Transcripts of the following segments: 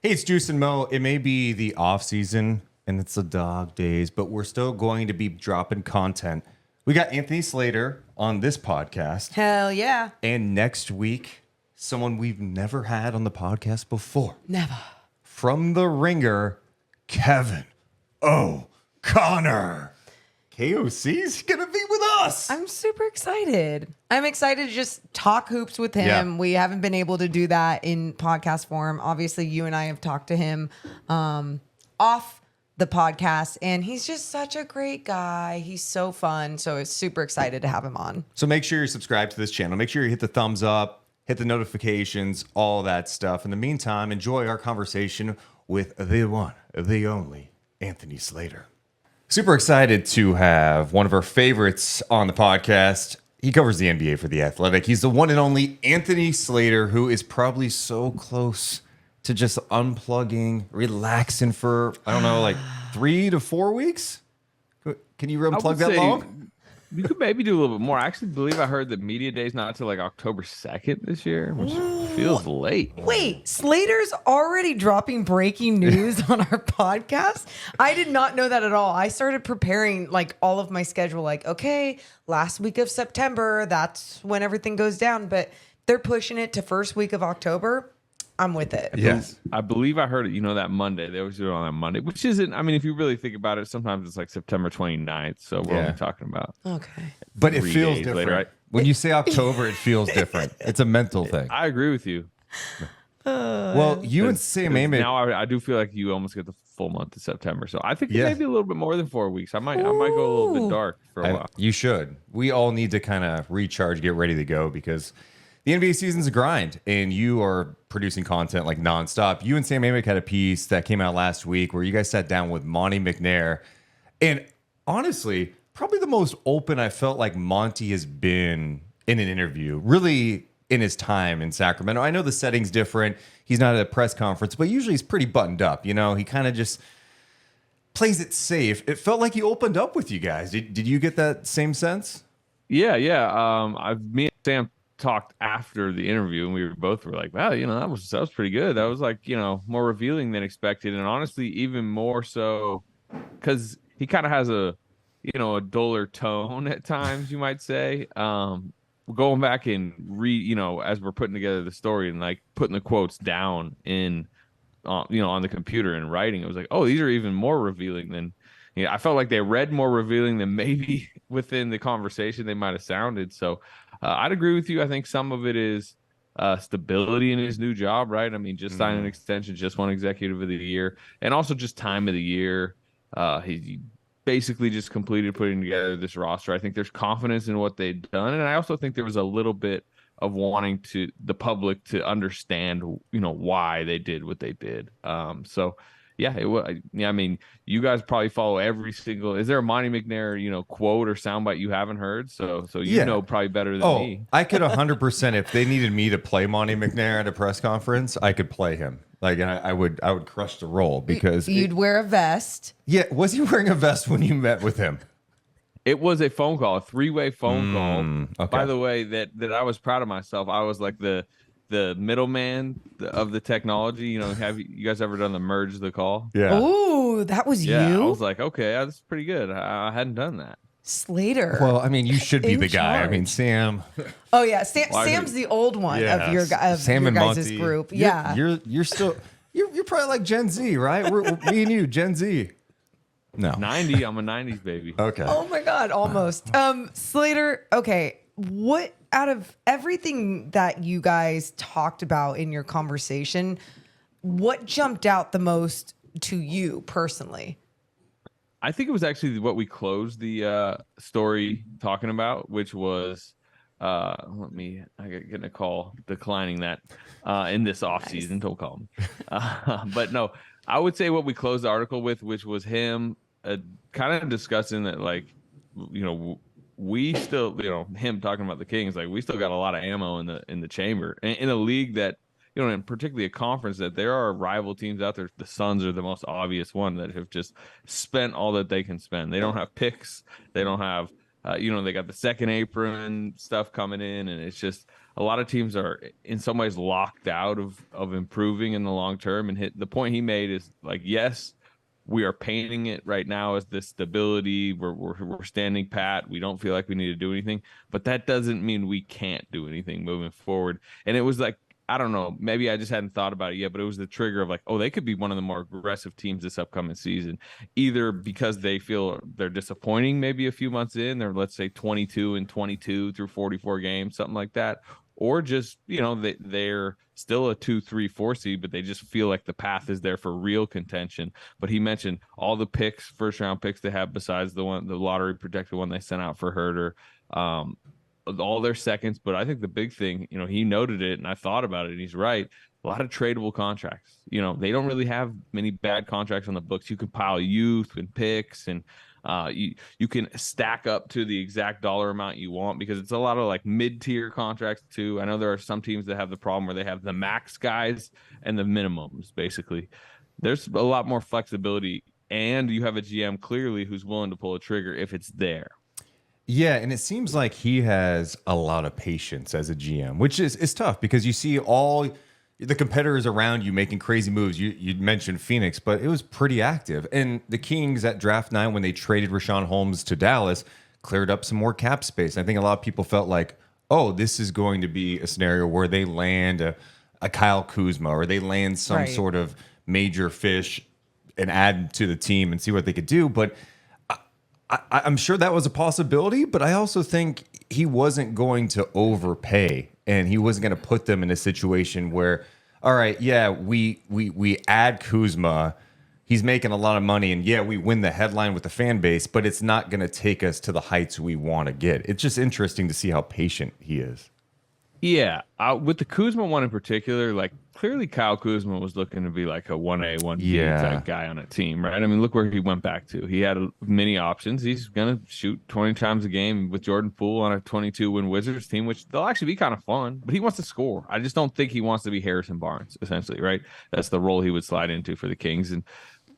Hey, it's Deuce and Mo. It may be the off season and it's the dog days, but we're still going to be dropping content. We got Anthony Slater on this podcast. Hell yeah. And next week, someone we've never had on the podcast before. Never. From the Ringer, Kevin O'Connor. KOC's going to be with us. I'm super excited. I'm excited to just talk hoops with him. Yeah. We haven't been able to do that in podcast form. Obviously, you and I have talked to him off the podcast, and he's just such a great guy. He's so fun. So it's super excited to have him on. So make sure you're subscribed to this channel. Make sure you hit the thumbs up, hit the notifications, all that stuff. In the meantime, enjoy our conversation with the one, the only Anthony Slater. Super excited to have one of our favorites on the podcast. He covers the NBA for The Athletic. He's the one and only Anthony Slater, who is probably so close to just unplugging, relaxing for, I don't know, like 3 to 4 weeks? Can you unplug that long? You could maybe do a little bit more. I actually believe I heard that Media Day's not until like October 2nd this year, which feels late. Wait, Slater's already dropping breaking news on our podcast? I did not know that at all. I started preparing like all of my schedule, like, okay, last week of September, that's when everything goes down. But they're pushing it to first week of October. I'm with it. Yes. I believe I heard it, that Monday. They always do it on that Monday, which isn't, I mean, if you really think about it, sometimes it's like September 29th. So we're only talking about. Okay. But it 3 feels days different. later, right? When you say October, it feels different. It's a mental thing. I agree with you. Well, you and Sam Amick. Now I do feel like you almost get the full month of September. So I think it Yeah. may be a little bit more than 4 weeks. I might go a little bit dark for a while. You should. We all need to kind of recharge, get ready to go because the NBA season's a grind, and you are producing content like nonstop. You and Sam Amick had a piece that came out last week where you guys sat down with Monte McNair, and honestly, probably the most open I felt like Monty has been in an interview, really in his time in Sacramento. I know the setting's different. He's not at a press conference, but usually he's pretty buttoned up. He kind of just plays it safe. It felt like he opened up with you guys. Did you get that same sense? Yeah. Me and Sam talked after the interview, and we were like, wow, that was pretty good. That was like, more revealing than expected, and honestly, even more so because he kind of has a duller tone at times, you might say. Going back and read, as we're putting together the story and like putting the quotes down in, on the computer and writing, it was like, oh, these are even more revealing than. I felt like they read more revealing than maybe within the conversation they might have sounded. So I'd agree with you. I think some of it is stability in his new job, right? I mean, just signed an extension, just won Executive of the Year, and also just time of the year. He basically just completed putting together this roster. I think there's confidence in what they've done, and I also think there was a little bit of wanting the public to understand, why they did what they did. Yeah, I mean, you guys probably follow every single. Is there a Monte McNair, quote or soundbite you haven't heard? So you know probably better than me. I could 100%. If they needed me to play Monte McNair at a press conference, I could play him. Like, and I would crush the role because you'd wear a vest. Yeah, was he wearing a vest when you met with him? It was a phone call, a 3-way phone call. Okay. By the way, that I was proud of myself. I was like the middleman of the technology. Have you guys ever done the merge the call? Yeah. Ooh, that was you? I was like, okay, that's pretty good. I hadn't done that. Slater. Well, I mean, you should be the guy. charge. I mean, Sam. Oh yeah, Sam's the old one of your Sam your and guys' Monty. group. You're still you're probably like Gen Z, right? We're me and you, Gen Z. No. 90. I'm a 90s baby. Okay. Oh my God, almost. Slater. Okay, what out of everything that you guys talked about in your conversation, what jumped out the most to you personally? I think it was actually what we closed the story talking about, which was I get a call declining that in this offseason. Don't call me. But no, I would say what we closed the article with, which was him kind of discussing that, like, we still, him talking about the Kings, like, we still got a lot of ammo in the chamber in a league that, and particularly a conference that there are rival teams out there. The Suns are the most obvious one that have just spent all that they can spend. They don't have picks. They don't have They got the second apron stuff coming in, and it's just a lot of teams are in some ways locked out of improving in the long term. And the point he made is like, yes, we are painting it right now as this stability. We're standing pat. We don't feel like we need to do anything, but that doesn't mean we can't do anything moving forward. And it was like, I don't know, maybe I just hadn't thought about it yet, but it was the trigger of like, oh, they could be one of the more aggressive teams this upcoming season, either because they feel they're disappointing maybe a few months in, they're, let's say, 22-22 through 44 games, something like that, or just, they're still a 2, 3, 4 seed, but they just feel like the path is there for real contention. But he mentioned all the picks, first round picks they have besides the lottery protected one they sent out for Herter, all their seconds. But I think the big thing, he noted it, and I thought about it, and he's right. A lot of tradable contracts. They don't really have many bad contracts on the books. You can pile youth and picks, and you can stack up to the exact dollar amount you want, because it's a lot of like mid-tier contracts too. I know there are some teams that have the problem where they have the max guys and the minimums. Basically, there's a lot more flexibility, and you have a GM clearly who's willing to pull a trigger if it's there. Yeah, and it seems like he has a lot of patience as a GM, which is tough because you see all the competitors around you making crazy moves. You mentioned Phoenix, but it was pretty active. And the Kings at draft 9, when they traded Rashawn Holmes to Dallas, cleared up some more cap space. I think a lot of people felt like, oh, this is going to be a scenario where they land a Kyle Kuzma, or they land some sort of major fish and add to the team and see what they could do. But I'm sure that was a possibility, but I also think he wasn't going to overpay, and he wasn't going to put them in a situation where, all right, yeah, we add Kuzma, he's making a lot of money, and yeah, we win the headline with the fan base, but it's not going to take us to the heights we want to get. It's just interesting to see how patient he is. Yeah, with the Kuzma one in particular, like clearly Kyle Kuzma was looking to be like a 1A, 1B type guy on a team, right? I mean, look where he went back to. He had many options. He's going to shoot 20 times a game with Jordan Poole on a 22-win Wizards team, which they'll actually be kind of fun, but he wants to score. I just don't think he wants to be Harrison Barnes, essentially, right? That's the role he would slide into for the Kings. And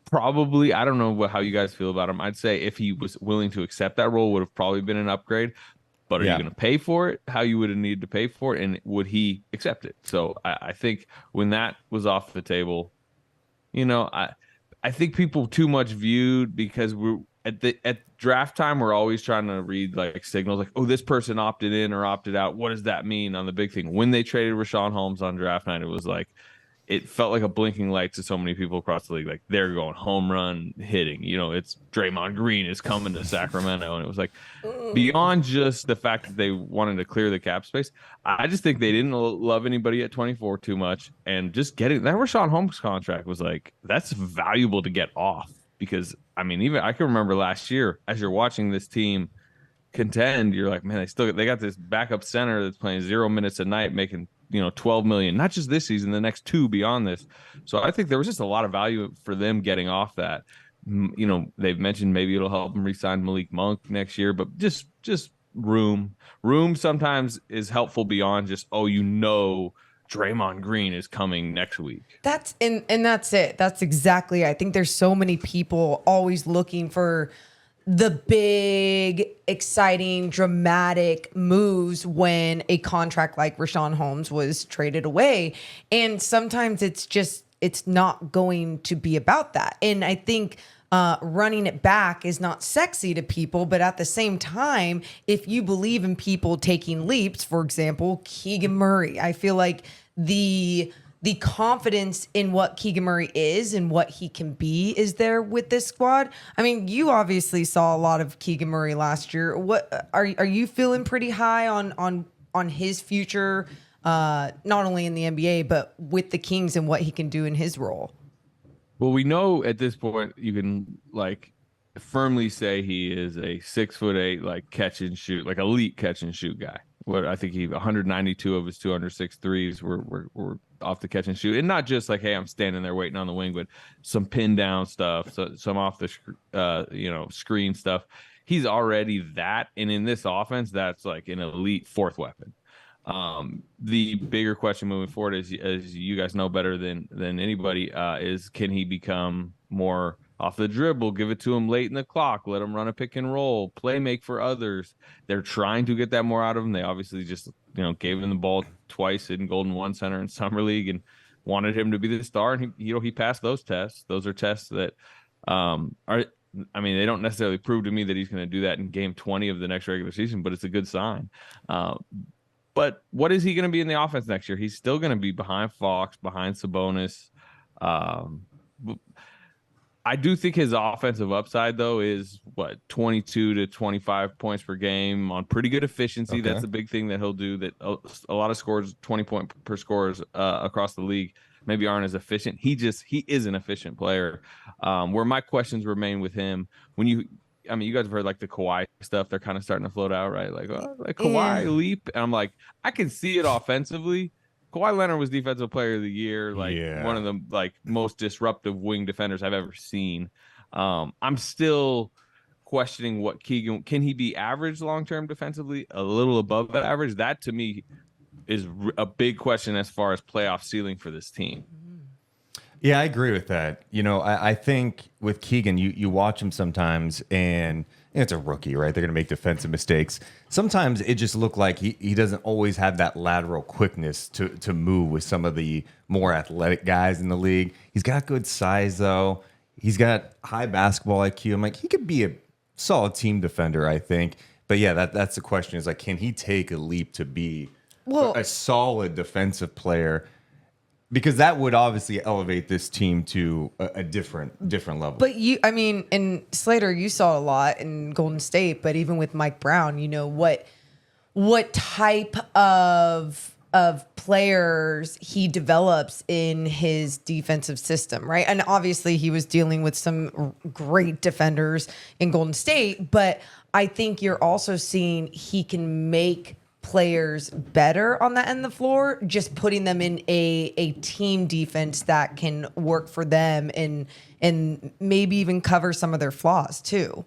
probably, I don't know how you guys feel about him. I'd say if he was willing to accept that role, would have probably been an upgrade. But are you going to pay for it? How you would have needed to pay for it, and would he accept it? So I think when that was off the table, I think people too much viewed, because we're at draft time, we're always trying to read like signals, like, oh, this person opted in or opted out. What does that mean on the big thing? When they traded Rashawn Holmes on draft night, it was like, it felt like a blinking light to so many people across the league. Like, they're going home run hitting. It's Draymond Green is coming to Sacramento. And it was like, beyond just the fact that they wanted to clear the cap space, I just think they didn't love anybody at 24 too much. And just getting that Rashawn Holmes contract was like, that's valuable to get off. Because, I mean, even I can remember last year, as you're watching this team contend, you're like, man, they got this backup center that's playing 0 minutes a night, making $12 million, not just this season, the next 2 beyond this. So I think there was just a lot of value for them getting off that. They've mentioned maybe it'll help them re-sign Malik Monk next year, but just room sometimes is helpful beyond just, Draymond Green is coming next week. That's it. That's exactly. I think there's so many people always looking for the big, exciting, dramatic moves when a contract like Rashawn Holmes was traded away. And sometimes it's not going to be about that. And I think running it back is not sexy to people, but at the same time, if you believe in people taking leaps, for example, Keegan Murray, I feel like the confidence in what Keegan Murray is and what he can be is there with this squad. I mean, you obviously saw a lot of Keegan Murray last year. What are you feeling pretty high on his future, not only in the NBA but with the Kings and what he can do in his role? Well, we know at this point you can like firmly say he is a 6'8", like catch and shoot, like elite catch and shoot guy. What I think 192 of his 206 threes were off the catch and shoot, and not just like, hey, I'm standing there waiting on the wing, but some pin down stuff, some off the screen stuff. He's already that, and in this offense, that's like an elite fourth weapon. The bigger question moving forward is, as you guys know better than anybody, is can he become more off the dribble, give it to him late in the clock, let him run a pick and roll, play make for others. They're trying to get that more out of him. They obviously just, gave him the ball twice in Golden One Center in Summer League and wanted him to be the star. And he passed those tests. Those are tests that they don't necessarily prove to me that he's going to do that in game 20 of the next regular season, but it's a good sign. But what is he going to be in the offense next year? He's still going to be behind Fox, behind Sabonis. I do think his offensive upside, though, is 22 to 25 points per game on pretty good efficiency. Okay. That's a big thing that he'll do, that a lot of scores, 20 point per scores across the league maybe aren't as efficient. He is an efficient player. Where my questions remain with him, you guys have heard like the Kawhi stuff. They're kind of starting to float out, right? Like Kawhi leap. And I'm like, I can see it offensively. Kawhi Leonard was Defensive Player of the Year, one of the most disruptive wing defenders I've ever seen. I'm still questioning what Keegan can he be average long term defensively, a little above average. That to me is a big question as far as playoff ceiling for this team. Yeah, I agree with that. I think with Keegan, you watch him sometimes and it's a rookie, right? They're going to make defensive mistakes. Sometimes it just looked like he doesn't always have that lateral quickness to move with some of the more athletic guys in the league. He's got good size, though. He's got high basketball IQ. I'm like, he could be a solid team defender, I think. But yeah, that's the question is can he take a leap to be a solid defensive player? Because that would obviously elevate this team to a different level. But in Slater, you saw a lot in Golden State, but even with Mike Brown, what type of players he develops in his defensive system, right? And obviously he was dealing with some great defenders in Golden State, but I think you're also seeing he can make players better on that end of the floor, just putting them in a team defense that can work for them and maybe even cover some of their flaws too.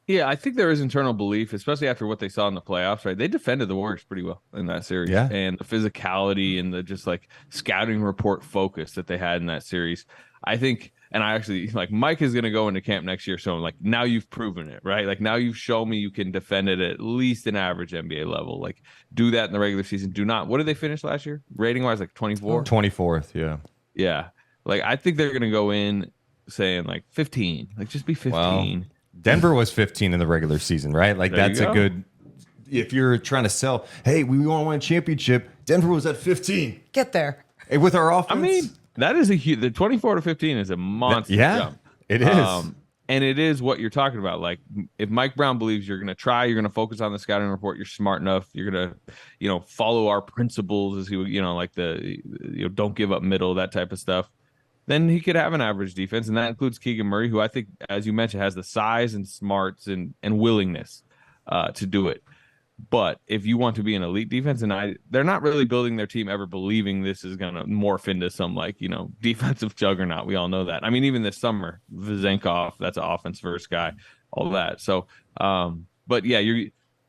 Yeah, I think there is internal belief, especially after what they saw in the playoffs, right? They defended the Warriors pretty well in that series. Yeah. And the physicality and the just scouting report focus that they had in that series. I think, and I actually Mike is going to go into camp next year. So now you've proven it, right? Now you've shown me you can defend it at least an average NBA level. Do that in the regular season. Do not. What did they finish last year? Rating wise, 24? 24th. Yeah. Yeah. I think they're going to go in saying 15, just be 15. Well, Denver was 15 in the regular season, right? That's a good, if you're trying to sell, hey, we want to win a championship. Denver was at 15. Get there. Hey, with our offense. That is the 24 to 15 is a monster jump. It is. And it is what you're talking about. If Mike Brown believes you're going to try, you're going to focus on the scouting report, you're smart enough, you're going to, follow our principles as he, don't give up middle, that type of stuff, then he could have an average defense. And that includes Keegan Murray, who I think, as you mentioned, has the size and smarts and willingness to do it. But if you want to be an elite defense, and they're not really building their team ever believing this is going to morph into some defensive juggernaut. We all know that. Even this summer, Vezenkov, that's an offense first guy, all that. So, but yeah,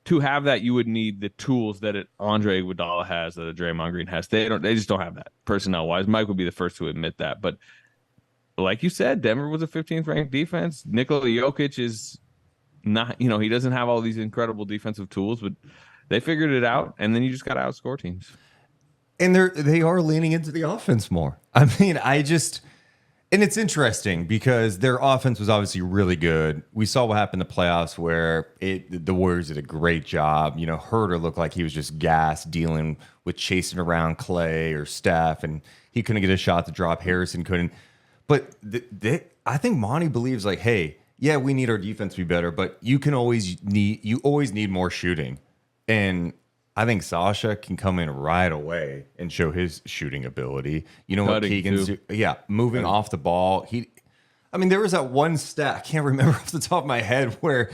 to have that, you would need the tools that Andre Iguodala has, that a Draymond Green has. They just don't have that personnel wise. Mike would be the first to admit that. But like you said, Denver was a 15th ranked defense. Nikola Jokic is not, he doesn't have all these incredible defensive tools, but they figured it out, and then you just got to outscore teams. And they are leaning into the offense more. And it's interesting because their offense was obviously really good. We saw what happened in the playoffs where the Warriors did a great job. Herter looked like he was just gassed dealing with chasing around Clay or Steph, and he couldn't get a shot to drop. Harrison couldn't. But I think Monty believes hey, yeah, we need our defense to be better, but you always need more shooting. And I think Sasha can come in right away and show his shooting ability. What Keegan's moving off the ball. There was that one stat, I can't remember off the top of my head, where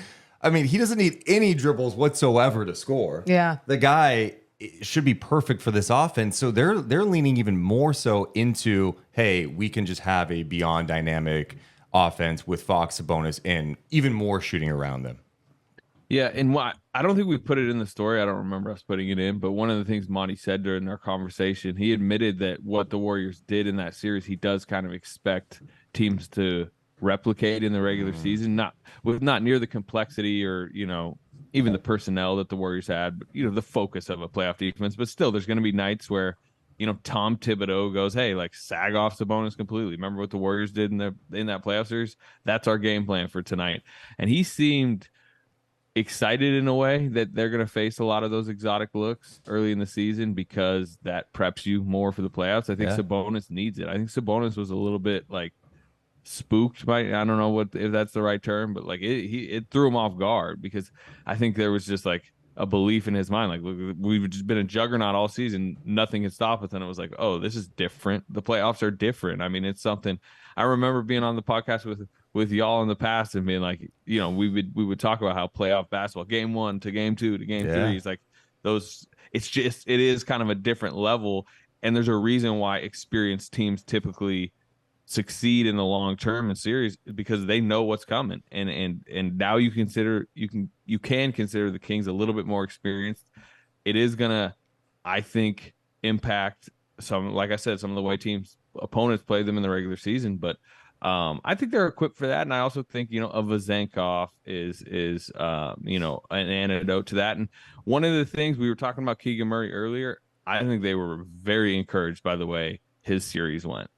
he doesn't need any dribbles whatsoever to score. Yeah. The guy should be perfect for this offense. So they're leaning even more so into, hey, we can just have a beyond dynamic offense with Fox, Sabonis, and even more shooting around them. Yeah, and I don't think we put it in the story. I don't remember us putting it in, but one of the things Monty said during our conversation, he admitted that what the Warriors did in that series, he does kind of expect teams to replicate in the regular season, not near the complexity or, even the personnel that the Warriors had, but, the focus of a playoff defense. But still, there's going to be nights where, Tom Thibodeau goes, hey, like, sag off Sabonis completely. Remember what the Warriors did in that playoff series? That's our game plan for tonight. And he seemed excited in a way that they're going to face a lot of those exotic looks early in the season because that preps you more for the playoffs. I think Sabonis needs it. I think Sabonis was a little bit like spooked by, I don't know if that's the right term, but like it threw him off guard because I think there was just like a belief in his mind. Like, look, we've just been a juggernaut all season. Nothing can stop us. And it was like, oh, this is different. The playoffs are different. I mean, it's something. I remember being on the podcast with y'all in the past and being like, we would talk about how playoff basketball, game 1 to game 2 to game 3 is like it is kind of a different level. And there's a reason why experienced teams typically succeed in the long term in series because they know what's coming. And now you can consider the Kings a little bit more experienced. It is gonna, I think, impact like I said, some of the way opponents play them in the regular season, but I think they're equipped for that. And I also think, a Vezenkov is an antidote to that. And one of the things we were talking about Keegan Murray earlier, I think they were very encouraged by the way his series went.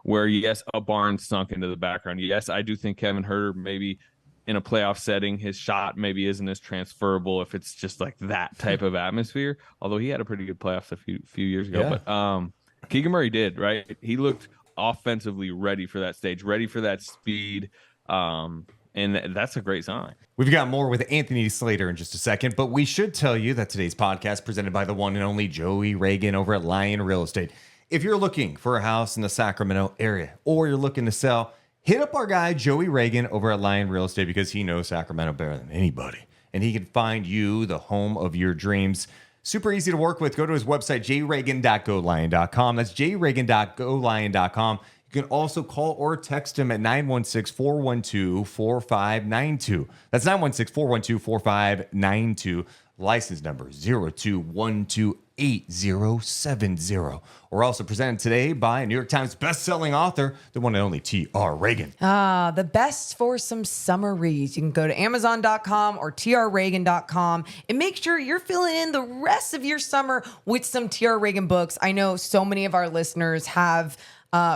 Where yes, a Barnes sunk into the background. Yes, I do think Kevin Huerter maybe in a playoff setting, his shot maybe isn't as transferable if it's just like that type of atmosphere. Although he had a pretty good playoffs a few years ago. Yeah. But Keegan Murray did, right? He looked offensively ready for that stage, ready for that speed. And that's a great sign. We've got more with Anthony Slater in just a second, but we should tell you that today's podcast presented by the one and only Joey Reagan over at Lion Real Estate. If you're looking for a house in the Sacramento area or you're looking to sell, hit up our guy, Joey Reagan, over at Lion Real Estate because he knows Sacramento better than anybody. And he can find you the home of your dreams. Super easy to work with. Go to his website, jreagan.golion.com. That's jreagan.golion.com. You can also call or text him at 916-412-4592. That's 916-412-4592. License number 02128070. We're also presented today by New York Times bestselling author, the one and only T.R. Reagan. The best for some summer reads. You can go to Amazon.com or trreagan.com and make sure you're filling in the rest of your summer with some T.R. Reagan books. I know so many of our listeners have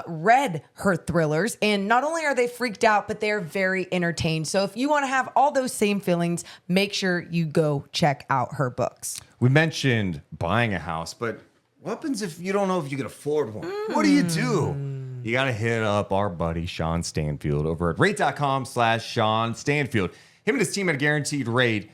read her thrillers, and not only are they freaked out, but they're very entertained. So if you want to have all those same feelings, make sure you go check out her books. We mentioned buying a house, but what happens if you don't know if you can afford one? What do? You got to hit up our buddy Sean Stanfield over at rate.com/Sean Stanfield. Him and his team at a Guaranteed Rate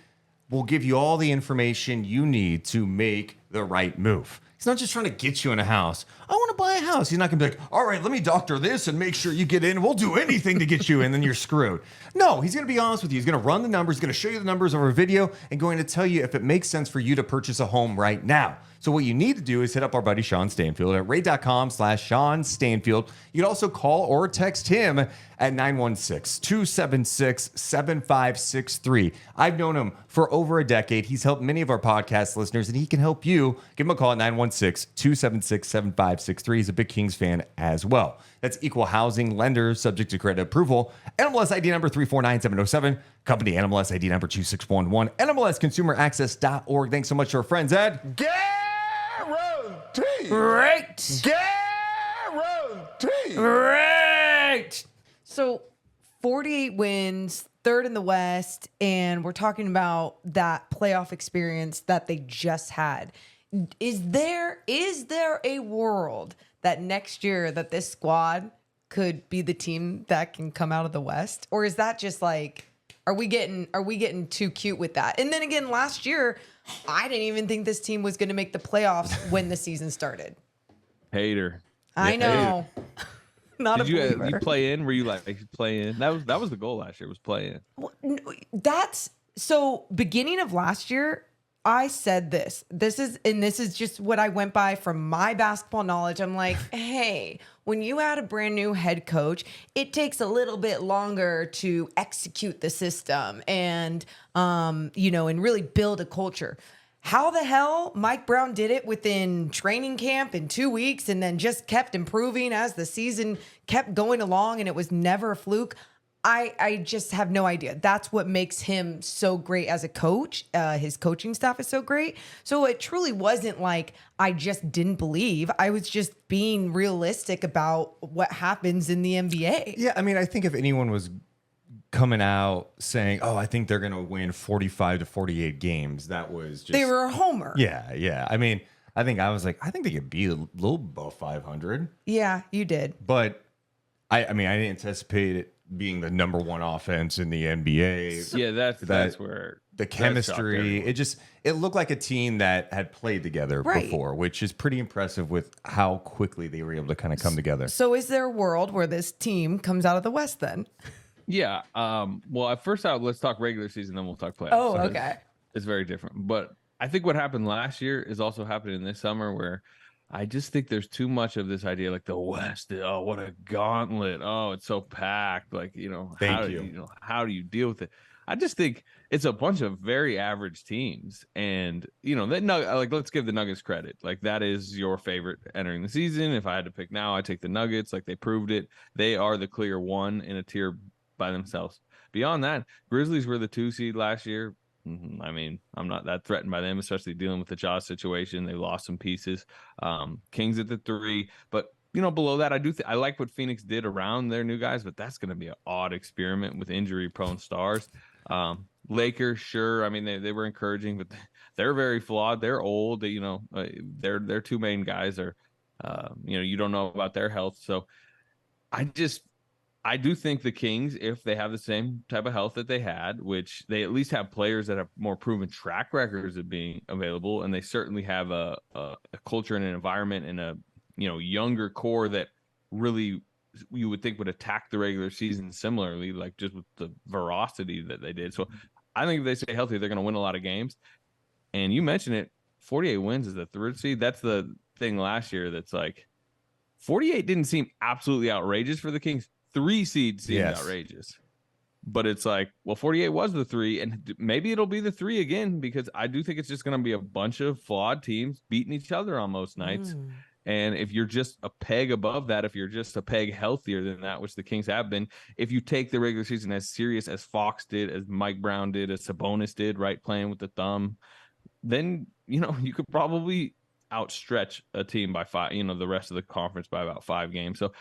will give you all the information you need to make the right move. He's not just trying to get you in a house. I want to buy a house. He's not going to be like, all right, let me doctor this and make sure you get in. We'll do anything to get you in, then you're screwed. No, he's going to be honest with you. He's going to run the numbers, going to show you the numbers over a video, and going to tell you if it makes sense for you to purchase a home right now. So what you need to do is hit up our buddy Sean Stanfield at rate.com/Sean Stanfield. You can also call or text him at 916-276-7563. I've known him for over a decade. He's helped many of our podcast listeners, and he can help you. Give him a call at 916-276-7563. He's a big Kings fan as well. That's equal housing lender, subject to credit approval. NMLS ID number 349707. Company NMLS ID number 2611. NMLSconsumeraccess.org. Thanks so much to our friends at Guarantee. Right. Guarantee. Right. So 48 wins, third in the West, and we're talking about that playoff experience that they just had. Is there a world that next year that this squad could be the team that can come out of the West? Or is that just like, are we getting too cute with that? And then again, last year, I didn't even think this team was going to make the playoffs when the season started. Hater. I know. Not Did a believer. you play in? Were you like play in? That was the goal last year, was play in. Well, no, that's so beginning of last year, I said this is just what I went by from my basketball knowledge. I'm like, hey, when you add a brand new head coach, it takes a little bit longer to execute the system and, and really build a culture. how the hell Mike Brown did it within training camp in 2 weeks and then just kept improving as the season kept going along and it was never a fluke. I just have no idea. That's what makes him so great as a coach. His coaching staff is so great. So it truly wasn't like I just didn't believe. I was just being realistic about what happens in the NBA. Yeah, I mean, I think if anyone was coming out saying, "Oh, I think they're going to win 45 to 48 games," that was just They were a homer. Yeah. I mean, I think I was like, I think they could be a little above 500. Yeah, you did. But I mean, I didn't anticipate it being the number one offense in the NBA. Yeah, that's where the chemistry, it looked like a team that had played together before, which is pretty impressive with how quickly they were able to kind of come together. So is there a world where this team comes out of the West then? Yeah. Well, at first out, let's talk regular season, then we'll talk playoffs. Oh, okay. It's very different. But I think what happened last year is also happening this summer, where I just think there's too much of this idea, like the West. Oh, what a gauntlet! Oh, it's so packed. Like, how do you deal with it? I just think it's a bunch of very average teams, and let's give the Nuggets credit. Like, that is your favorite entering the season. If I had to pick now, I take the Nuggets. Like, they proved it. They are the clear one in a tier by themselves. Beyond that, Grizzlies were the 2 seed last year. I mean, I'm not that threatened by them, especially dealing with the Jaws situation. They lost some pieces. Kings at the 3, but below that, I like what Phoenix did around their new guys, but that's going to be an odd experiment with injury-prone stars. Lakers, sure. I mean, they were encouraging, but they're very flawed. They're old. Their 2 main guys are, you don't know about their health. So I do think the Kings, if they have the same type of health that they had, which they at least have players that have more proven track records of being available, and they certainly have a culture and an environment and a younger core that really you would think would attack the regular season similarly, like just with the veracity that they did. So I think if they stay healthy, they're going to win a lot of games. And you mentioned it, 48 wins is the 3rd seed. That's the thing last year that's like 48 didn't seem absolutely outrageous for the Kings. 3 seeds seemed outrageous, but it's like, well, 48 was the 3, and maybe it'll be the 3 again, because I do think it's just going to be a bunch of flawed teams beating each other on most nights. And if you're just a peg above that, if you're just a peg healthier than that, which the Kings have been, if you take the regular season as serious as Fox did, as Mike Brown did, as Sabonis did, right, playing with the thumb, then, you could probably outstretch a team by 5, the rest of the conference by about 5 games. So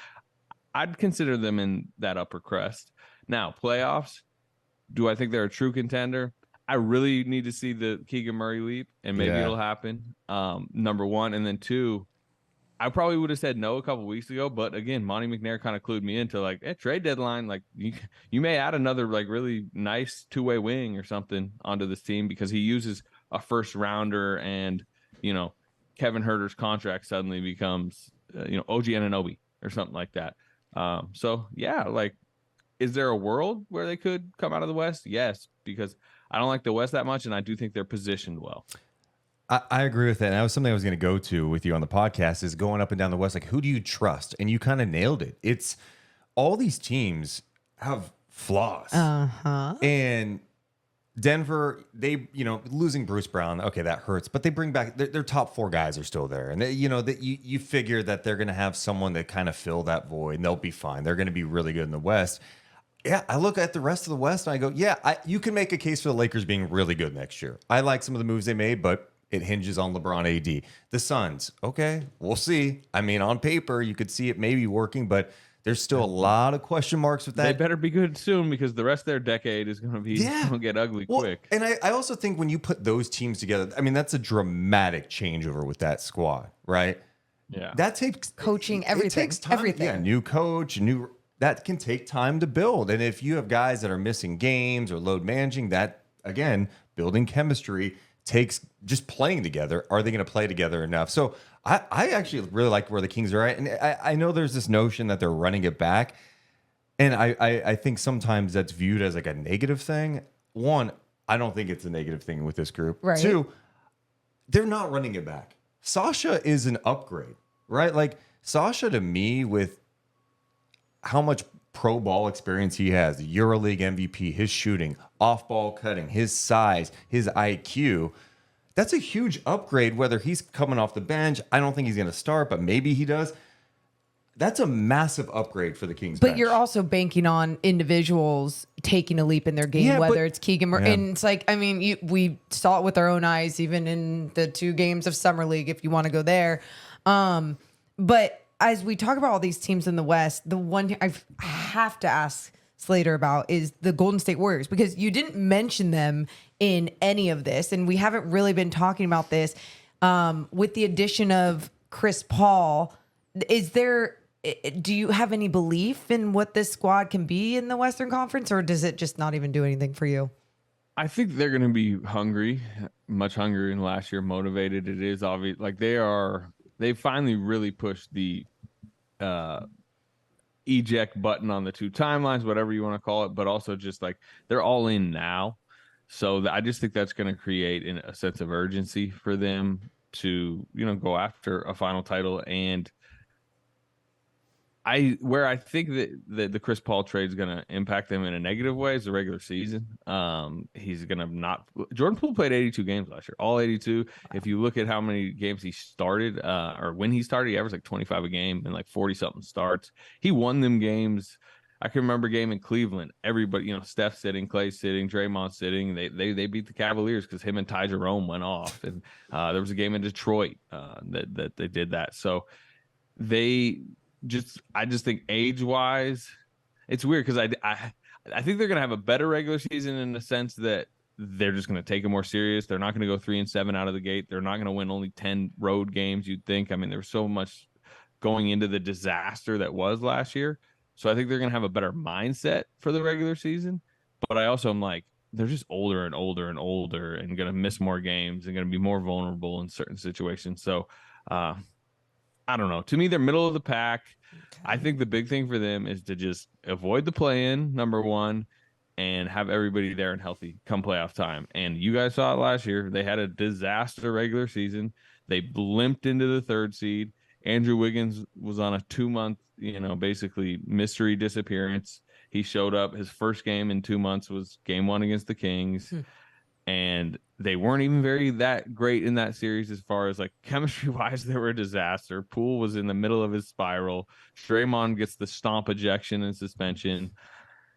I'd consider them in that upper crest. Now, playoffs, do I think they're a true contender? I really need to see the Keegan Murray leap, and maybe it'll happen, number 1. And then 2, I probably would have said no a couple weeks ago, but again, Monte McNair kind of clued me into like, trade deadline, like you may add another like really nice 2-way wing or something onto this team, because he uses a first rounder, and Kevin Huerter's contract suddenly becomes OG Anunoby or something like that. So yeah, like, is there a world where they could come out of the West? Yes, because I don't like the West that much, and I do think they're positioned well. I agree with that. And that was something I was going to go to with you on the podcast, is going up and down the West. Like, who do you trust? And you kind of nailed it. It's all these teams have flaws. And Denver, they, losing Bruce Brown, okay, that hurts, but they bring back their top 4 guys are still there. And they, that you figure that they're going to have someone that kind of fill that void, and they'll be fine. They're going to be really good in the West. Yeah, I look at the rest of the West and I go, yeah, you can make a case for the Lakers being really good next year. I like some of the moves they made, but it hinges on LeBron AD. The Suns, okay, we'll see. I mean, on paper, you could see it maybe working, but there's still a lot of question marks with that. They better be good soon, because the rest of their decade is going to be going to get ugly quick. And I also think when you put those teams together, I mean, that's a dramatic changeover with that squad, right? Yeah. That takes coaching, everything. It takes time. Everything. Yeah, new coach, that can take time to build. And if you have guys that are missing games or load managing, that, again, building chemistry takes just playing together. Are they going to play together enough? So I actually really like where the Kings are at. And I know there's this notion that they're running it back. And I think sometimes that's viewed as like a negative thing. 1, I don't think it's a negative thing with this group. Right. 2, they're not running it back. Sasha is an upgrade, right? Like, Sasha, to me, with how much pro ball experience he has, the EuroLeague MVP, his shooting, off ball cutting, his size, his IQ, That's a huge upgrade, whether he's coming off the bench. I don't think he's going to start, but maybe he does. That's a massive upgrade for the Kings But bench. you're also banking on individuals taking a leap in their game, whether it's Keegan Murray. Yeah. And it's like, I mean, we saw it with our own eyes, even in the 2 games of Summer League, if you want to go there. But as we talk about all these teams in the West, the one thing I have to ask Slater about is the Golden State Warriors, because you didn't mention them in any of this. And we haven't really been talking about this with the addition of Chris Paul. Do you have any belief in what this squad can be in the Western Conference, or does it just not even do anything for you? I think they're going to be hungry, much hungrier than last year, motivated. It is obvious. Like they finally really pushed the eject button on the 2 timelines, whatever you want to call it, but also just like they're all in now. So I just think that's going to create a sense of urgency for them to, go after a final title. And where I think that the Chris Paul trade is going to impact them in a negative way is the regular season. He's going to Jordan Poole played 82 games last year, all 82. If you look at how many games he started, or when he started, he averaged like 25 a game and like 40 something starts. He won them games. I can remember a game in Cleveland. Everybody, Steph sitting, Clay sitting, Draymond sitting. They beat the Cavaliers because him and Ty Jerome went off. And there was a game in Detroit that they did that. So I just think age-wise, it's weird because I think they're going to have a better regular season in the sense that they're just going to take it more serious. They're not going to go 3-7 out of the gate. They're not going to win only 10 road games, you'd think. I mean, there was so much going into the disaster that was last year. So I think they're going to have a better mindset for the regular season. But I also am like, they're just older and older and older and going to miss more games and going to be more vulnerable in certain situations. So I don't know. To me, they're middle of the pack. Okay. I think the big thing for them is to just avoid the play-in, number one, and have everybody there and healthy come playoff time. And you guys saw it last year. They had a disaster regular season. They blimped into the 3rd seed. Andrew Wiggins was on a 2-month, basically mystery disappearance. He showed up. His first game in 2 months was game 1 against the Kings. And they weren't even that great in that series as far as like chemistry wise. They were a disaster. Poole was in the middle of his spiral. Draymond gets the stomp ejection and suspension,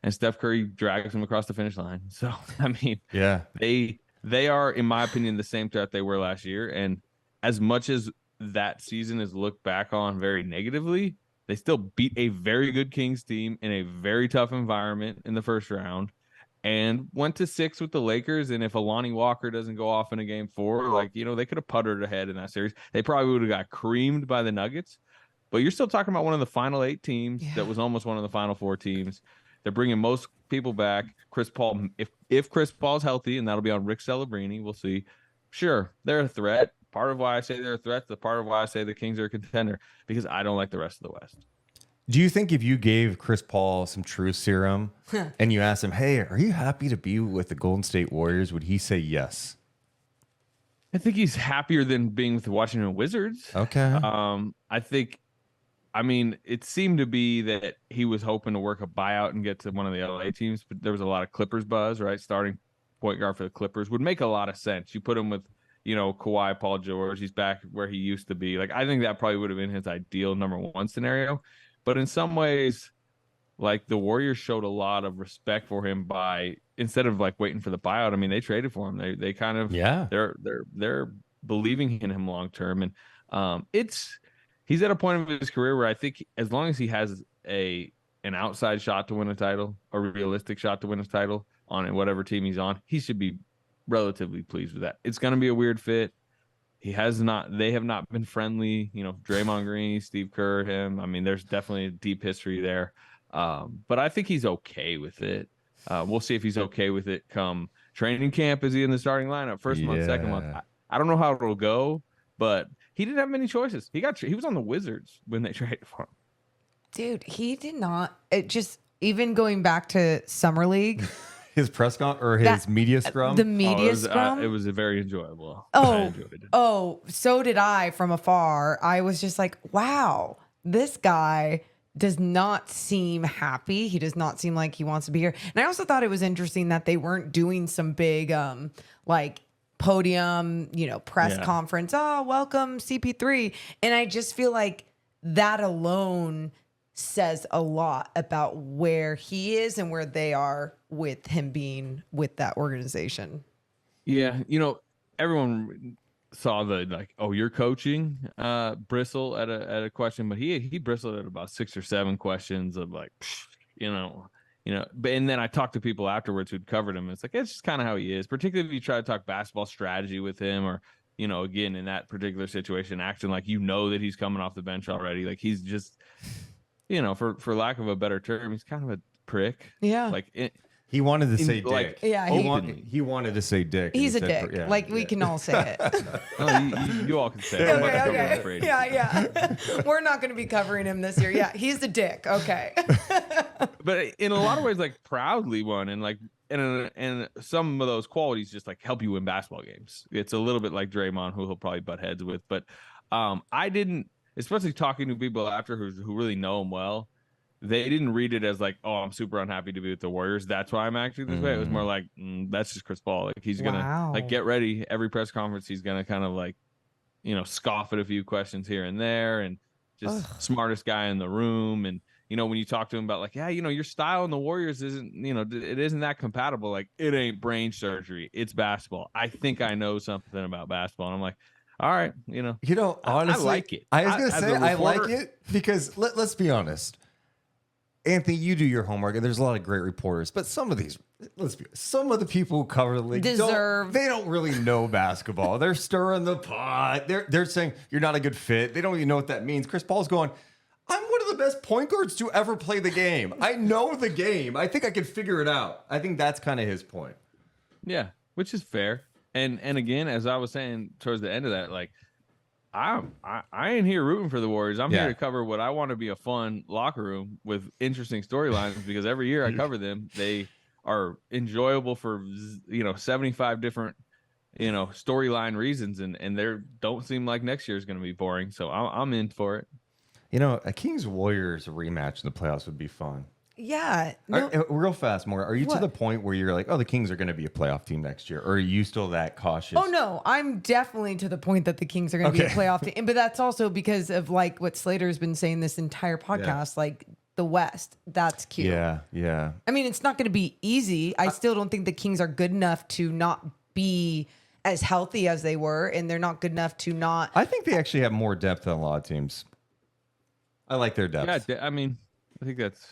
and Steph Curry drags him across the finish line. So, I mean, yeah, they are, in my opinion, the same threat they were last year. And as much as that season is looked back on very negatively, they still beat a very good Kings team in a very tough environment in the first round. And went to 6 with the Lakers. And if Alani Walker doesn't go off in a game 4, they could have puttered ahead in that series. They probably would have got creamed by the Nuggets. But you're still talking about one of the final 8 teams that was almost one of the final 4 teams. They're bringing most people back. Chris Paul, if Chris Paul's healthy, and that'll be on Rick Celebrini, we'll see. Sure, they're a threat. Part of why I say they're a threat, the part of why I say the Kings are a contender, because I don't like the rest of the West. Do you think if you gave Chris Paul some truth serum and you asked him, hey, are you happy to be with the Golden State Warriors, would he say yes? I think he's happier than being with the Washington Wizards. Okay. It seemed to be that he was hoping to work a buyout and get to one of the LA teams, but there was a lot of Clippers buzz, right? Starting point guard for the Clippers would make a lot of sense. You put him with, Kawhi, Paul George, he's back where he used to be. Like, I think that probably would have been his ideal number 1 scenario. But in some ways, like, the Warriors showed a lot of respect for him by, instead of like waiting for the buyout, I mean, they traded for him. They kind of, they're believing in him long term. And he's at a point of his career where I think as long as he has an outside shot to win a title, a realistic shot to win a title on whatever team he's on, he should be relatively pleased with that. It's going to be a weird fit. They have not been friendly, Draymond Green, Steve Kerr, him. I mean, there's definitely a deep history there. But I think he's okay with it. We'll see if he's okay with it come training camp. Is he in the starting lineup? First month, second month. I don't know how it'll go, but he didn't have many choices. He was on the Wizards when they traded for him. Dude, he did not. It just, even going back to Summer League. His press con or his media scrum? The media scrum? It was very enjoyable. I enjoyed it. Oh, so did I from afar. I was just like, wow, this guy does not seem happy. He does not seem like he wants to be here. And I also thought it was interesting that they weren't doing some big, podium, press conference. Oh, welcome CP3. And I just feel like that alone says a lot about where he is and where they are with him being with that organization. Yeah. Everyone saw the you're coaching bristle at a question, but he bristled at about 6 or 7 questions of but and then I talked to people afterwards who'd covered him. It's like, it's just kind of how he is, particularly if you try to talk basketball strategy with him, or again, in that particular situation, acting like that he's coming off the bench already. Like, he's just for lack of a better term, he's kind of a prick. Yeah. He wanted to say dick. Like, yeah, he wanted to say dick. He's a dick. We can all say it. You all can say it. Okay. Yeah. We're not going to be covering him this year. Yeah, he's a dick. Okay. But in a lot of ways, like, proudly won, and some of those qualities just like help you win basketball games. It's a little bit like Draymond, who he'll probably butt heads with. But I didn't, especially talking to people after who really know him well. They didn't read it as like, oh, I'm super unhappy to be with the Warriors, that's why I'm acting this way. It was more like, that's just Chris Paul. Like, he's gonna like get ready. Every press conference, he's gonna kind of like, scoff at a few questions here and there, and just smartest guy in the room. And when you talk to him about like, yeah, your style in the Warriors isn't, it isn't that compatible. Like, it ain't brain surgery, it's basketball. I think I know something about basketball. And I'm like, all right, honestly, I like it. I was gonna say I like it because let's be honest. Anthony, you do your homework, and there's a lot of great reporters, but some of the people who cover the league they don't really know basketball. They're stirring the pot. They're saying you're not a good fit. They don't even know what that means. Chris Paul's going, I'm one of the best point guards to ever play the game. I know the game. I think I can figure it out. I think that's kind of his point. Yeah, which is fair. And again, as I was saying towards the end of that, like, I ain't here rooting for the Warriors. I'm here to cover what I want to be a fun locker room with interesting storylines, because every year I cover them, they are enjoyable for 75 different storyline reasons, and they don't seem like next year is going to be boring. So I'm in for it. A Kings Warriors rematch in the playoffs would be fun. Yeah. No. Real fast, Maura, are you to the point where you're like, oh, the Kings are going to be a playoff team next year? Or are you still that cautious? Oh, no. I'm definitely to the point that the Kings are going to be a playoff team. But that's also because of like what Slater's been saying this entire podcast, like the West. That's cute. Yeah. I mean, it's not going to be easy. I still don't think the Kings are good enough to not be as healthy as they were. And they're not good enough to not. I think they actually have more depth than a lot of teams. I like their depth. Yeah, I mean, I think that's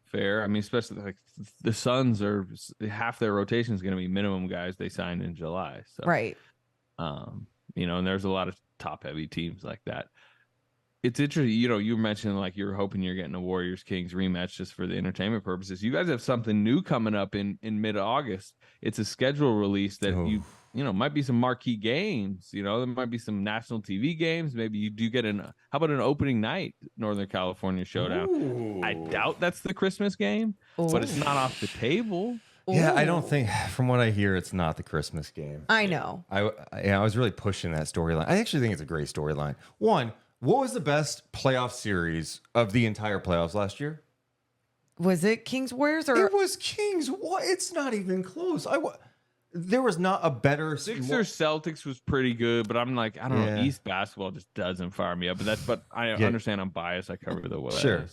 fair. I mean, especially like the Suns are half their rotation is going to be minimum guys they signed in July. So, right. And there's a lot of top heavy teams like that. It's interesting. You mentioned like you're hoping you're getting a Warriors Kings rematch just for the entertainment purposes. You guys have something new coming up in mid-August. It's a schedule release that might be some marquee games. There might be some national TV games. Maybe you do get how about an opening night Northern California showdown? Ooh. I doubt that's the Christmas game, but it's not off the table. Yeah, I don't think, from what I hear, it's not the Christmas game. I know. I was really pushing that storyline. I actually think it's a great storyline. One, what was the best playoff series of the entire playoffs last year? Was it Kings Warriors or? It was Kings. What? It's not even close. There was not a better. Sixers Celtics was pretty good, but I'm like, I don't know. East basketball just doesn't fire me up. But I understand I'm biased. I cover the West. Sure.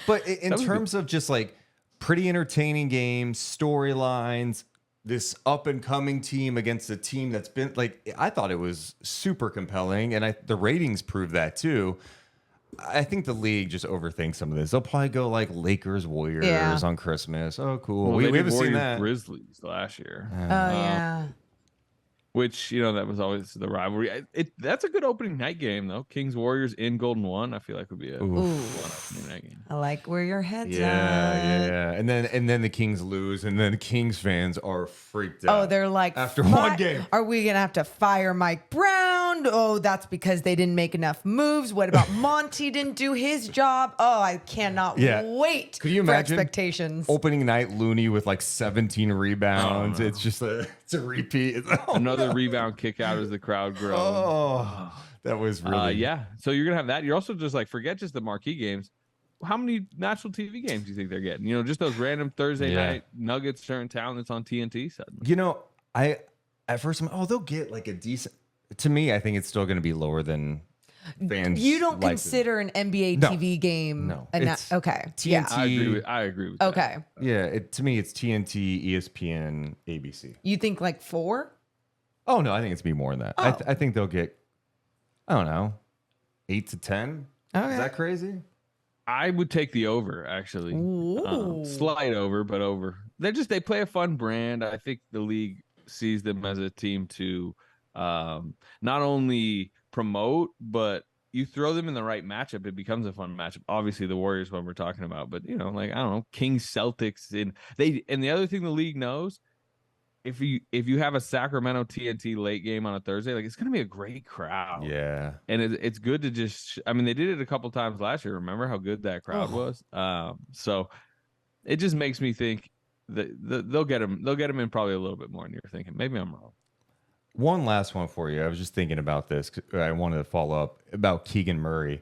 But in terms of just like pretty entertaining games, storylines, this up and coming team against a team that's been like, I thought it was super compelling, and the ratings prove that too. I think the league just overthinks some of this. They'll probably go like Lakers Warriors on Christmas. Oh, cool. Well, we haven't seen that. Grizzlies last year. Yeah. Which, that was always the rivalry. That's a good opening night game, though. Kings Warriors in Golden One, I feel like would be a fun opening night game. I like where your head's at. Yeah. And then the Kings lose, and then the Kings fans are freaked out. Oh, they're like, after one game. Are we gonna have to fire Mike Brown? Oh, that's because they didn't make enough moves. What about Monty didn't do his job? Oh, I cannot wait. Could you for imagine expectations? Opening night Looney with like 17 rebounds. It's just it's a repeat. Another rebound kick out as the crowd grows. Oh, that was really So you're gonna have that. You're also just like, forget just the marquee games. How many national TV games do you think they're getting? Just those random Thursday night Nuggets are in town that's on TNT suddenly. at first I'm, oh, they'll get like a decent. To me, I think it's still going to be lower than fans. You don't like consider an NBA No. TV game? No. It's Okay. TNT. Yeah. I agree with that. Okay. Yeah, to me, it's TNT, ESPN, ABC. You think like 4? Oh no, I think it's be more than that. Oh. I think they'll get, I don't know, 8 to 10. Okay. Is that crazy? I would take the over, actually. Ooh. Slight over, but over. They play a fun brand. I think the league sees them as a team to not only promote, but you throw them in the right matchup, it becomes a fun matchup. Obviously, the Warriors, what we're talking about, but like I don't know, Kings, Celtics, and the other thing the league knows, if you have a Sacramento TNT late game on a Thursday, like it's gonna be a great crowd. Yeah. And it's good to just, I mean, they did it a couple times last year. Remember how good that crowd was? So it just makes me think that they'll get him in probably a little bit more than you're thinking. Maybe I'm wrong. One last one for you. I was just thinking about this. I wanted to follow up about Keegan Murray.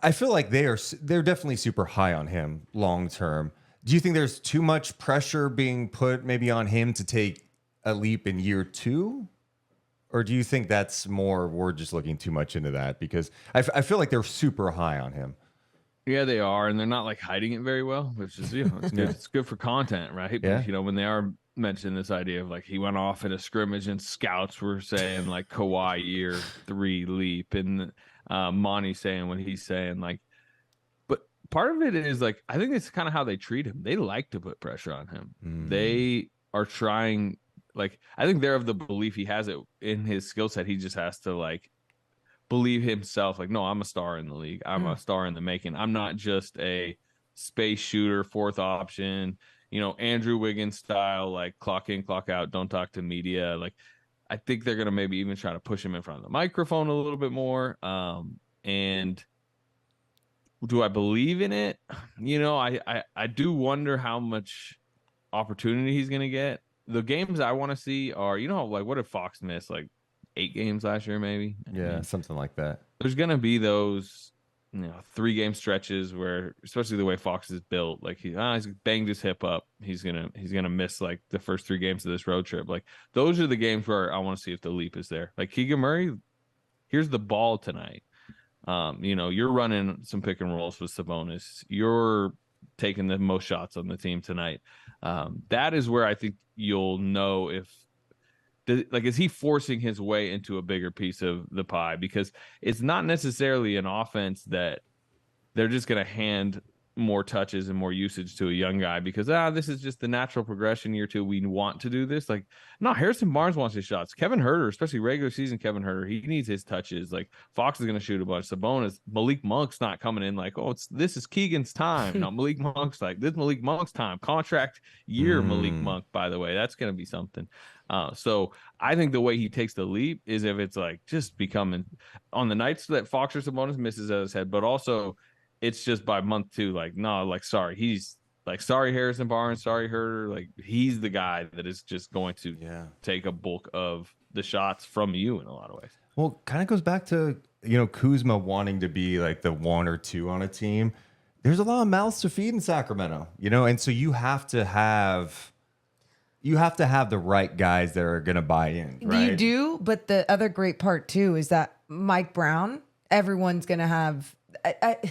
I feel like they're definitely super high on him long term. Do you think there's too much pressure being put maybe on him to take a leap in year 2? Or do you think that's more, we're just looking too much into that? Because I feel like they're super high on him. Yeah, they are, and they're not like hiding it very well, which is it's good. It's good for content, right? Yeah. But, when they are mentioning this idea of like he went off in a scrimmage and scouts were saying like Kawhi year 3 leap, and Monty saying what he's saying, like, but part of it is like I think it's kind of how they treat him. They like to put pressure on him. They are trying. Like, I think they're of the belief he has it in his skill set. He just has to like believe himself. Like, no, I'm a star in the league. I'm a star in the making. I'm not just a space shooter, 4th option, Andrew Wiggins style, like clock in, clock out, don't talk to media. Like, I think they're going to maybe even try to push him in front of the microphone a little bit more. And do I believe in it? I do wonder how much opportunity he's going to get. The games I want to see are, like what did Fox miss? Like 8 games last year, maybe? Yeah, something like that. There's going to be those, 3-game stretches where, especially the way Fox is built, like he's banged his hip up. He's going to miss like the first 3 games of this road trip. Like those are the games where I want to see if the leap is there. Like Keegan Murray, here's the ball tonight. You're running some pick and rolls with Sabonis. You're taking the most shots on the team tonight. That is where I think you'll know if, is he forcing his way into a bigger piece of the pie? Because it's not necessarily an offense that they're just going to hand more touches and more usage to a young guy because this is just the natural progression year 2. We want to do this. Like, no, Harrison Barnes wants his shots. Kevin Huerter, especially regular season Kevin Huerter, he needs his touches. Like Fox is going to shoot a bunch. Sabonis, Malik Monk's not coming in like, this is Keegan's time. No, Malik Monk's like, this is Malik Monk's time. Contract year Malik Monk, by the way. That's going to be something. So I think the way he takes the leap is if it's like just becoming on the nights that Fox or Sabonis misses at his head, but also it's just by month 2, like, no, like, sorry, he's like, sorry, Harrison Barnes, sorry, Herter. Like, he's the guy that is just going to take a bulk of the shots from you in a lot of ways. Well, kind of goes back to, Kuzma wanting to be like the 1 or 2 on a team. There's a lot of mouths to feed in Sacramento, and so you have to have the right guys that are going to buy in, right? You do, but the other great part too is that Mike Brown, everyone's going to have,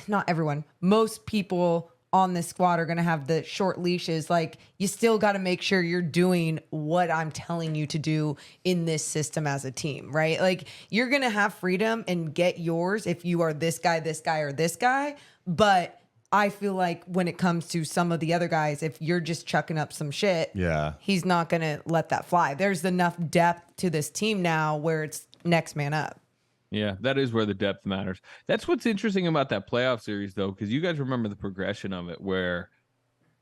not everyone, most people on this squad are going to have the short leashes. Like, you still got to make sure you're doing what I'm telling you to do in this system as a team, right? Like, you're going to have freedom and get yours if you are this guy, or this guy. But I feel like when it comes to some of the other guys, if you're just chucking up some shit, he's not going to let that fly. There's enough depth to this team now where it's next man up. Yeah, that is where the depth matters. That's what's interesting about that playoff series, though, because you guys remember the progression of it where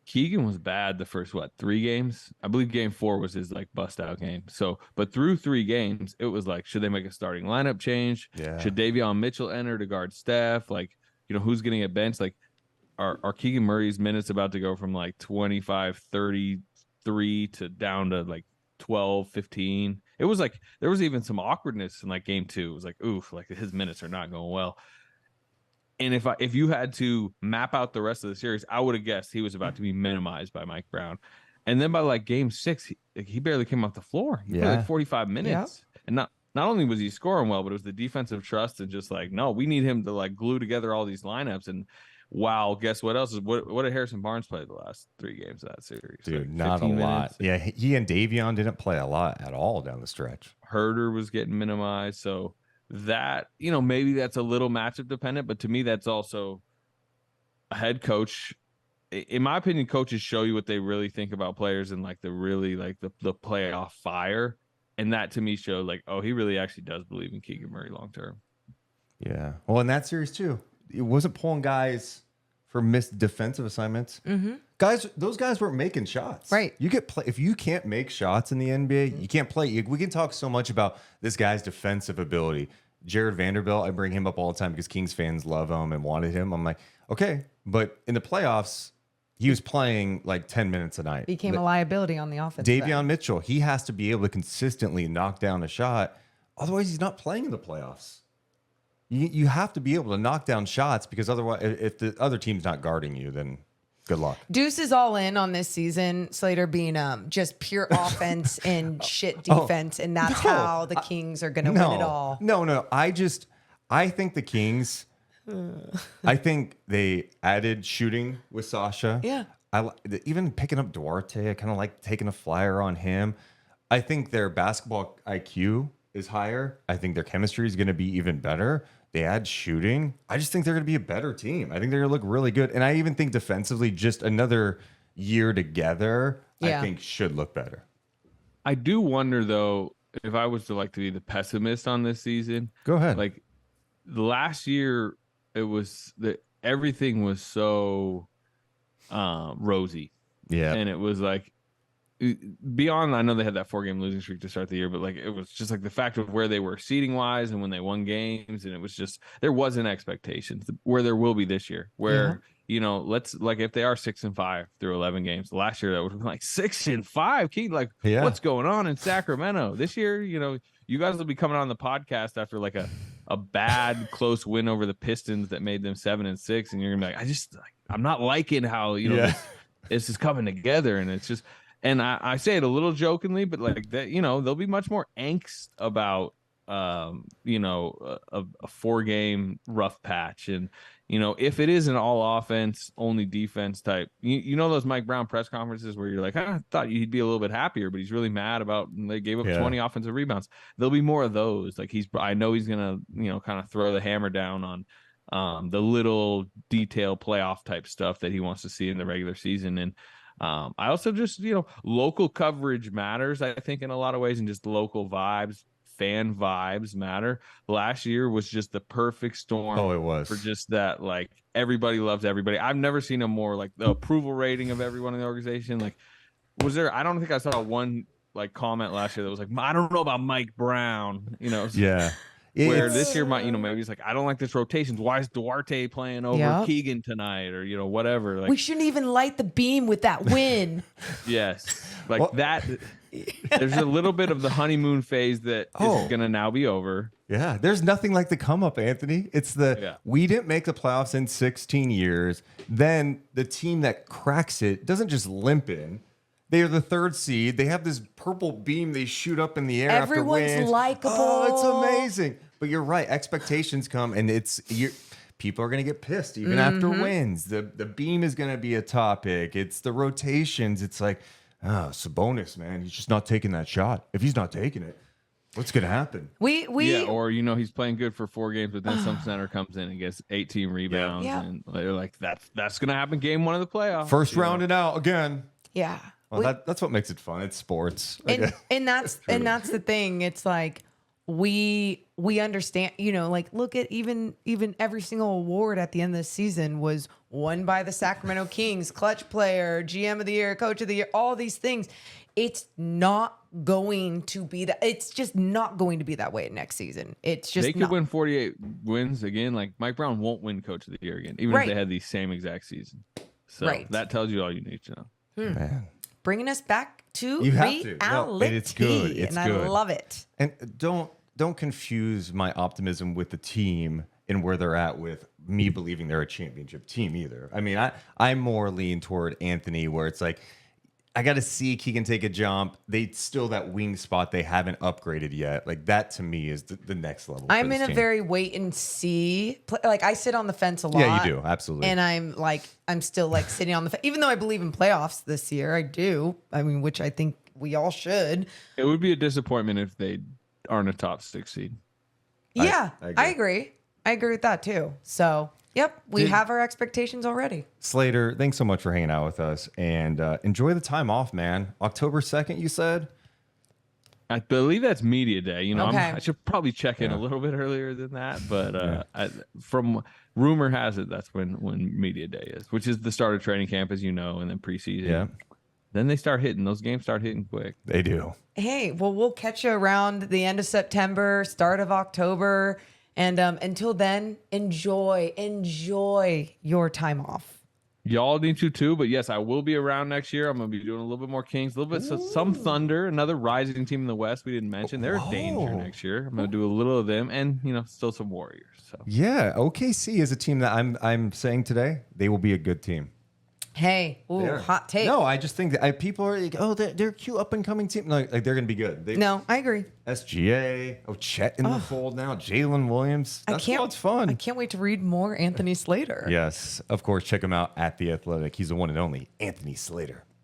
Keegan was bad the first, 3 games? I believe game 4 was his, like, bust-out game. So, but through 3 games, it was like, should they make a starting lineup change? Yeah. Should Davion Mitchell enter to guard Steph? Like, who's getting a bench? Like, are Keegan Murray's minutes about to go from, like, 25, 33 to down to, like, 12, 15? It was like there was even some awkwardness in like game 2. It was like, oof, like his minutes are not going well. And if you had to map out the rest of the series, I would have guessed he was about to be minimized by Mike Brown. And then by like game 6, he barely came off the floor. He played like 45 minutes. Yep. And not only was he scoring well, but it was the defensive trust and just like, no, we need him to like glue together all these lineups. And wow, guess what else is what did Harrison Barnes play the last 3 games of that series? Dude, like not a lot. Yeah, he and Davion didn't play a lot at all down the stretch. Herder was getting minimized. So that, maybe that's a little matchup dependent, but to me, that's also a head coach. In my opinion, coaches show you what they really think about players and like the playoff fire. And that to me showed like, oh, he really actually does believe in Keegan Murray long term. Yeah. Well, in that series too, it wasn't pulling guys for missed defensive assignments. Mm-hmm. Those guys weren't making shots. Right. You get play if you can't make shots in the NBA, you can't play. We can talk so much about this guy's defensive ability. Jared Vanderbilt, I bring him up all the time because Kings fans love him and wanted him. I'm like, okay, but in the playoffs, he was playing like 10 minutes a night. Became a liability on the offense. Davion Mitchell, he has to be able to consistently knock down a shot. Otherwise, he's not playing in the playoffs. You have to be able to knock down shots because otherwise, if the other team's not guarding you, then good luck. Deuce is all in on this season. Slater being just pure offense and shit defense, and that's how the Kings are going to win it all. No. I think the Kings. I think they added shooting with Sasha. Yeah. Even picking up Duarte, I kind of like taking a flyer on him. I think their basketball IQ is higher. I think their chemistry is going to be even better. They add shooting. I just think they're going to be a better team. I think they're going to look really good. And I even think defensively, just another year together, I think should look better. I do wonder, though, if I was to be the pessimist on this season. Go ahead. Like last year, it was everything was so rosy. Yeah. And it was like, beyond, I know they had that 4-game losing streak to start the year, but like it was just like the fact of where they were seeding wise and when they won games, and it was just there wasn't expectations where there will be this year. Where let's like if they are 6-5 through 11 games, last year that would have been like 6-5. Keith, what's going on in Sacramento this year? You guys will be coming on the podcast after like a bad close win over the Pistons that made them 7-6, and you're gonna be like, I'm not liking how this is coming together, and it's just. And I say it a little jokingly, but like that, there'll be much more angst about, a 4-game rough patch. And, if it is an all offense, only defense type, those Mike Brown press conferences where you're like, I thought he'd be a little bit happier, but he's really mad about they gave up 20 offensive rebounds. There'll be more of those. Like I know he's going to, kind of throw the hammer down on the little detail playoff type stuff that he wants to see in the regular season. And, I also just, local coverage matters, I think, in a lot of ways, and just local vibes, fan vibes matter. Last year was just the perfect storm. Oh, it was. For just that, like, everybody loves everybody. I've never seen a more, like, the approval rating of everyone in the organization. Like, I don't think I saw one, like, comment last year that was like, I don't know about Mike Brown, Yeah. Where this year might, maybe he's like, I don't like this rotations. Why is Duarte playing over Keegan tonight, or whatever? Like, we shouldn't even light the beam with that win. Yes, that. There's a little bit of the honeymoon phase that is gonna now be over. Yeah, there's nothing like the come up, Anthony. It's we didn't make the playoffs in 16 years. Then the team that cracks it doesn't just limp in. They are the 3rd seed. They have this purple beam they shoot up in the air after wins. Everyone's likable. Oh, it's amazing. But you're right. Expectations come, and people are going to get pissed even after wins. The beam is going to be a topic. It's the rotations. It's like, Sabonis, man, he's just not taking that shot. If he's not taking it, what's going to happen? Or he's playing good for 4 games, but then some center comes in and gets 18 rebounds, and they're like, that's going to happen game 1 of the playoffs. First round and out again. Yeah. Well, that's what makes it fun. It's sports, and that's the thing. It's like we understand. Look at even every single award at the end of the season was won by the Sacramento Kings, clutch player, GM of the year, coach of the year, all these things. It's not going to be that. It's just not going to be that way next season. It's just they could win 48 wins again. Like Mike Brown won't win coach of the year again, even if they had the same exact season. So that tells you all you need to know. Man. Bringing us back to reality. No, and it's good. It's good. I love it. And don't confuse my optimism with the team and where they're at with me believing they're a championship team either. I mean, I more lean toward Anthony, where it's like I got to see Keegan take a jump. They still that wing spot they haven't upgraded yet. Like that to me is the next level. I'm for in this a team. very wait and see. Like I sit on the fence a lot. Yeah, you do absolutely. And I'm still like sitting on the fence, even though I believe in playoffs this year. I do. I mean, which I think we all should. It would be a disappointment if they aren't a top 6 seed. Yeah, I I agree. agree. I agree with that too. So, yep, we have our expectations already. Slater, thanks so much for hanging out with us and enjoy the time off, man. October 2nd, you said. I believe that's media day. You know, Okay. I should probably check in a little bit earlier than that, but from rumor has it that's when media day is, which is the start of training camp, as you know, and then preseason. Yeah, Then they start hitting. Those games start hitting quick. they do. Hey, well, we'll catch you around the end of September, start of October. And until then, enjoy your time off. Y'all need to too, but yes, I will be around next year. I'm going to be doing a little bit more Kings, a little bit some Thunder, another rising team in the West we didn't mention. They're a danger next year. I'm going to do a little of them, and still some Warriors. So Yeah, OKC is a team that I'm saying today they will be a good team. Hey, ooh, They're- hot take. No, I just think that people are like, oh, they're a cute up and coming team. Like they're going to be good. No, I agree. SGA, Chet in the fold now, Jalen Williams. That's what's fun. I can't wait to read more Anthony Slater. Yes, of course. Check him out at The Athletic. He's the one and only Anthony Slater.